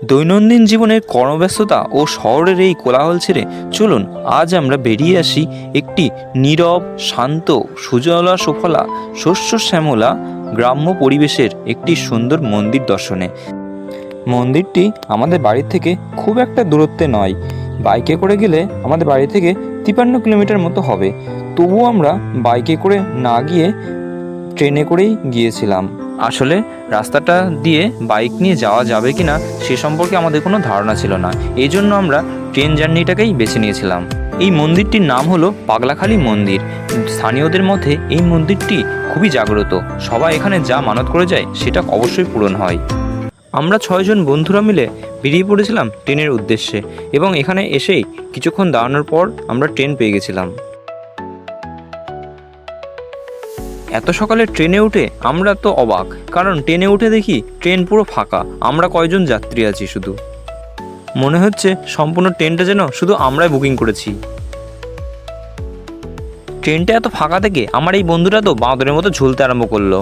দৈনন্দিন জীবনের কর্মব্যস্ততা ও শহরের এই কোলাহল ছেড়ে চলুন আজ আমরা বেরিয়ে আসি একটি নীরব, শান্ত, সুজলা সুফলা, শস্য শ্যামলা গ্রাম্য পরিবেশের একটি সুন্দর মন্দির দর্শনে। মন্দিরটি আমাদের বাড়ি থেকে খুব একটা দূরত্বে নয়, বাইকে করে গেলে আমাদের বাড়ি থেকে 53 কিলোমিটার মতো হবে। তবুও আমরা বাইকে করে না গিয়ে ট্রেনে করেই গিয়েছিলাম। আসলে রাস্তাটা দিয়ে বাইক নিয়ে যাওয়া যাবে কি না সে সম্পর্কে আমাদের কোনো ধারণা ছিল না, এই জন্য আমরা ট্রেন জার্নিটাকেই বেছে নিয়েছিলাম। এই মন্দিরটির নাম হলো পাগলাখালী মন্দির। স্থানীয়দের মধ্যে এই মন্দিরটি খুবই জাগ্রত, সবাই এখানে যা মানত করে যায় সেটা অবশ্যই পূরণ হয়। আমরা 6 জন বন্ধুরা মিলে বেরিয়ে পড়েছিলাম ট্রেনের উদ্দেশ্যে, এবং এখানে এসেই কিছুক্ষণ দাঁড়ানোর পর আমরা ট্রেন পেয়ে গেছিলাম। এত সকালে ট্রেনে উঠে আমরা তো অবাক, কারণ ট্রেনে উঠে দেখি ট্রেন পুরো ফাঁকা, আমরা কয়জন যাত্রী আছি শুধু। মনে হচ্ছে সম্পূর্ণ ট্রেনটা যেন শুধু আমরাই বুকিং করেছি। ট্রেনটা এত ফাঁকা থেকে আমার এই বন্ধুরা তো বাঁদরের মতো ঝুলতে আরম্ভ করলো।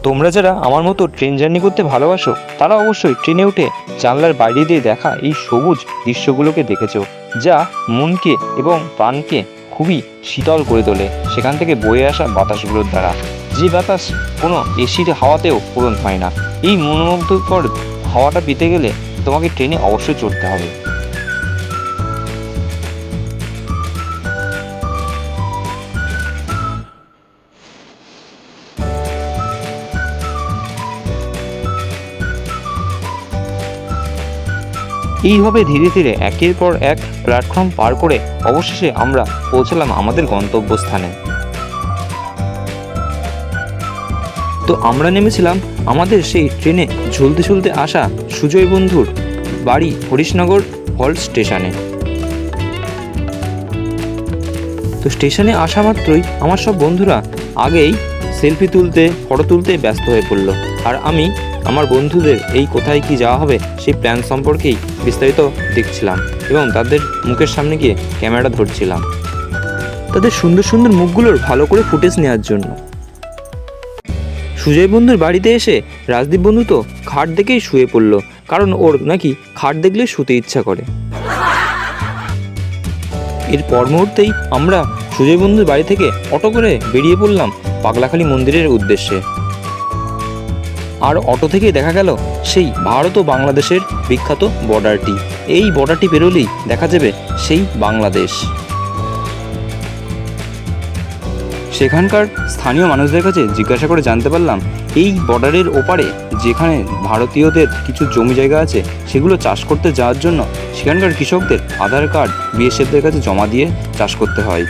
তোমরা যারা আমার মতো ট্রেন জার্নি করতে ভালোবাসো তারা অবশ্যই ট্রেনে উঠে জানলার বাইরে দিয়ে দেখা এই সবুজ দৃশ্যগুলোকে দেখেছো, যা মনকে এবং প্রাণকে খুবই শীতল করে তোলে সেখান থেকে বয়ে আসা বাতাসগুলোর দ্বারা, যে বাতাস কোনো এসির হাওয়াতেও পূরণ হয় না। এই মনোমুগ্ধকর হাওয়াটা পেতে গেলে তোমাকে ট্রেনে অবশ্যই চড়তে হবে। এইভাবে ধীরে ধীরে একের পর এক প্ল্যাটফর্ম পার করে অবশেষে আমরা পৌঁছলাম আমাদের গন্তব্যস্থানে। তো আমরা নেমেছিলাম আমাদের সেই ট্রেনে ঝুলতে ঝুলতে আসা সুজয় বন্ধুর বাড়ি হরিশনগর হল্ট স্টেশনে। তো স্টেশনে আসা মাত্রই আমার সব বন্ধুরা আগেই সেলফি তুলতে, ফটো তুলতে ব্যস্ত হয়ে পড়লো, আর আমি আমার বন্ধুদের এই কোথায় কি যাওয়া হবে সেই প্ল্যান সম্পর্কেই বিস্তারিত দেখছিলাম এবং তাদের মুখের সামনে গিয়ে ক্যামেরা ধরছিলাম, তাদের সুন্দর সুন্দর মুখগুলোর ভালো করে ফুটেজ নেওয়ার জন্য। সুজয় বন্ধুর বাড়িতে এসে রাজদীপ বন্ধু তো খাট দেখেই শুয়ে পড়লো, কারণ ওর নাকি খাট দেখলে শুতে ইচ্ছা করে। এর পর মুহূর্তেই আমরা সুজয় বন্ধুর বাড়ি থেকে অটো করে বেরিয়ে পড়লাম পাগলাখালী মন্দিরের উদ্দেশ্যে। আর অটো থেকে দেখা গেল সেই ভারত ও বাংলাদেশের বিখ্যাত বর্ডারটি। এই বর্ডারটি পেরোলেই দেখা যাবে সেই বাংলাদেশ। সেখানকার স্থানীয় মানুষদের কাছে জিজ্ঞাসা করে জানতে পারলাম এই বর্ডারের ওপারে যেখানে ভারতীয়দের কিছু জমি জায়গা আছে সেগুলো চাষ করতে যাওয়ার জন্য সেখানকার কৃষকদের আধার কার্ড বিএসএফদের কাছে জমা দিয়ে চাষ করতে হয়।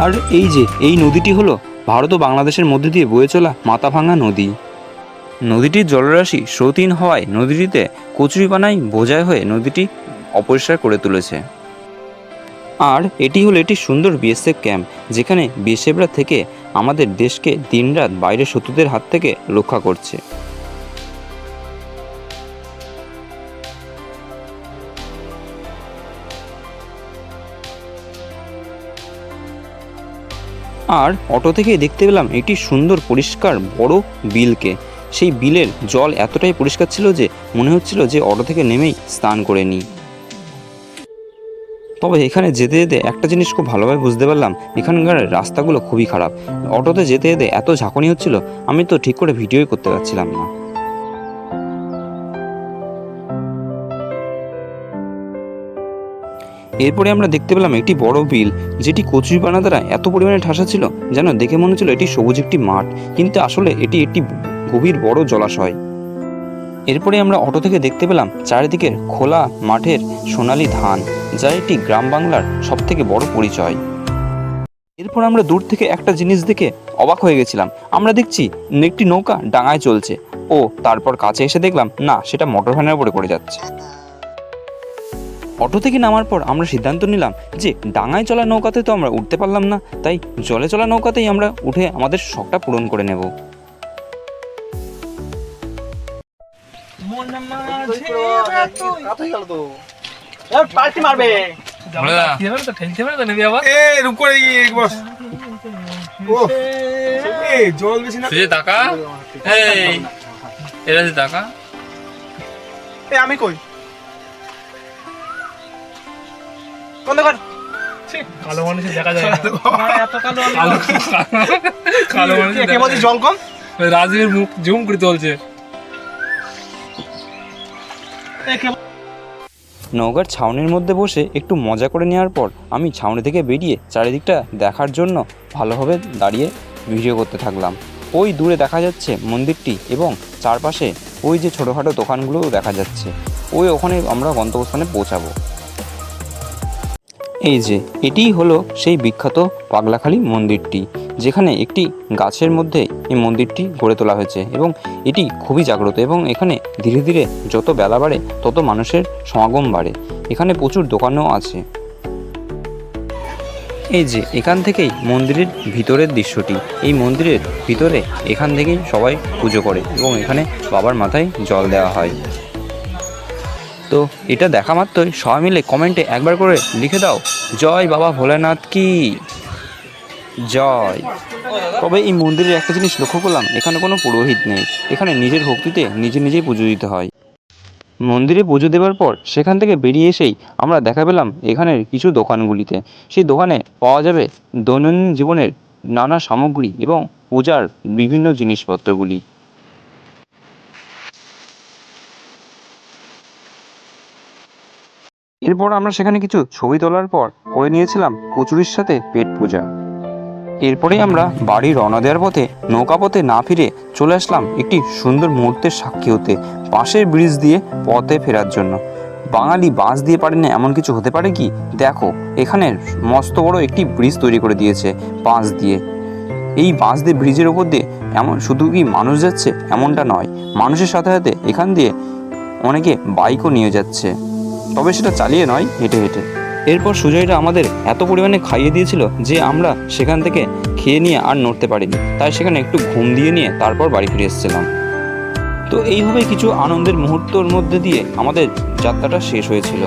আর এই যে এই নদীটি হলো ভারত ও বাংলাদেশের মধ্যে দিয়ে বয়ে চলা মাথাভাঙা নদী। নদীটির জলরাশি স্রোতহীন হওয়ায় নদীটিতে কচুরিপানায় বোঝাই হয়ে নদীটি অপরিষ্কার করে তুলেছে। আর এটি হলো একটি সুন্দর বিএসএফ ক্যাম্প, যেখানে বিএসএফরা থেকে আমাদের দেশকে দিনরাত বাইরের শত্রুদের হাত থেকে রক্ষা করছে। আর অটো থেকে দেখতে পেলাম একটি সুন্দর পরিষ্কার বড় বিলকে। সেই বিলের জল এতটাই পরিষ্কার ছিল যে মনে হচ্ছিল যে অটো থেকে নেমেই স্নান করে নিই। তবে এখানে যেতে যেতে একটা জিনিস খুব ভালোভাবে বুঝতে পারলাম, এখানকার রাস্তাগুলো খুবই খারাপ। অটোতে যেতে যেতে এত ঝাঁকুনি হচ্ছিল আমি তো ঠিক করে ভিডিওই করতে পারছিলাম না। এরপরে আমরা দেখতে পেলাম একটি বড় বিল, যেটি কচুরিপানা দ্বারা এত পরিমাণে ঠাসা ছিল যেন দেখে মনে হচ্ছিল এটি সবুজ একটি মাঠ, কিন্তু আসলে এটি একটি গভীর বড় জলাশয়। এরপরে আমরা অটো থেকে দেখতে পেলাম চারিদিকের খোলা মাঠের সোনালি ধান, যা একটি গ্রাম বাংলার সবথেকে বড় পরিচয়। এরপর আমরা দূর থেকে একটা জিনিস দেখে অবাক হয়ে গেছিলাম। আমরা দেখছি একটি নৌকা ডাঙায় চলছে, ও তারপর কাছে এসে দেখলাম না, সেটা মোটর ভ্যানের উপরে করে যাচ্ছে। অটো থেকে নামার পর আমরা সিদ্ধান্ত নিলাম যে ডাঙায় চলা নৌকাতে তো আমরা উঠতে পারলাম না, তাই জলে চলা নৌকাতেই আমরা উঠে আমাদের শখটা পূরণ করে নেব। জল বেশি না তুই টাকা এই এরা যে টাকা আমি কই কোন দোকান কালো মানুষের দেখা যায় এত কালো কালো মানুষ কে বলছিস জল কম? রাজীবের মুখ জুম করে চলছে। নৌকার ছাউনির মধ্যে বসে একটু মজা করে নেওয়ার পর আমি ছাউনি থেকে বেরিয়ে চারিদিকটা দেখার জন্য ভালোভাবে দাঁড়িয়ে ভিডিও করতে থাকলাম। ওই দূরে দেখা যাচ্ছে মন্দিরটি এবং চারপাশে ওই যে ছোটোখাটো দোকানগুলোও দেখা যাচ্ছে। ওখানে আমরা গন্তব্যস্থানে পৌঁছাবো। এই যে এটিই হলো সেই বিখ্যাত পাগলাখালি মন্দিরটি, যেখানে একটি গাছের মধ্যে এই মন্দিরটি গড়ে তোলা হয়েছে এবং এটি খুবই জাগ্রত এবং এখানে ধীরে ধীরে যত বেলা বাড়ে তত মানুষের সমাগম বাড়ে। এখানে প্রচুর দোকানও আছে। এই যে এখান থেকেই মন্দিরের ভিতরের দৃশ্যটি। এই মন্দিরের ভিতরে এখান থেকেই সবাই পুজো করে এবং এখানে বাবার মাথায় জল দেওয়া হয়। তো এটা দেখা মাত্রই সবাই মিলে কমেন্টে একবার করে লিখে দাও, জয় বাবা ভোলেনাথ কি জয়। তবে এই মন্দিরের একটা জিনিস লক্ষ্য করলাম, এখানে কোনো পুরোহিত নেই। এখানে নিজের ভক্তিতে নিজেই পুজো দিতে হয়। মন্দিরে পুজো দেওয়ার পর সেখান থেকে বেরিয়ে এসেই আমরা দেখা পেলাম এখানের কিছু দোকানগুলিতে। সেই দোকানে পাওয়া যাবে দৈনন্দিন জীবনের নানা সামগ্রী এবং পূজার বিভিন্ন জিনিসপত্রগুলি। এরপর আমরা সেখানে কিছু ছবি তোলার পর করে নিয়েছিলাম কচুরির সাথে পেট পূজা। এরপরেই আমরা বাড়ি রওনা দেওয়ার পথে নৌকাপথে না ফিরে চলে আসলাম একটি সুন্দর মুহূর্তের সাক্ষী হতে, পাশের ব্রিজ দিয়ে পথে ফেরার জন্য। বাঙালি বাঁশ দিয়ে পারে না এমন কিছু হতে পারে কি? দেখো এখানে মস্ত বড় একটি ব্রিজ তৈরি করে দিয়েছে বাঁশ দিয়ে। এই বাঁশ দিয়ে ব্রিজের ওপর দিয়ে এমন শুধু কি মানুষ যাচ্ছে এমনটা নয়, মানুষের সাথে সাথে এখান দিয়ে অনেকে বাইকও নিয়ে যাচ্ছে, তবে সেটা চালিয়ে নয়, হেঁটে হেঁটে। এরপর সুজয়টা আমাদের এত পরিমাণে খাইয়ে দিয়েছিল যে আমরা সেখান থেকে খেয়ে নিয়ে আর নড়তে পারিনি, তাই সেখানে একটু ঘুম দিয়ে নিয়ে তারপর বাড়ি ফিরে এসেছিলাম। তো এইভাবে কিছু আনন্দের মুহূর্তের মধ্যে দিয়ে আমাদের যাত্রাটা শেষ হয়েছিল।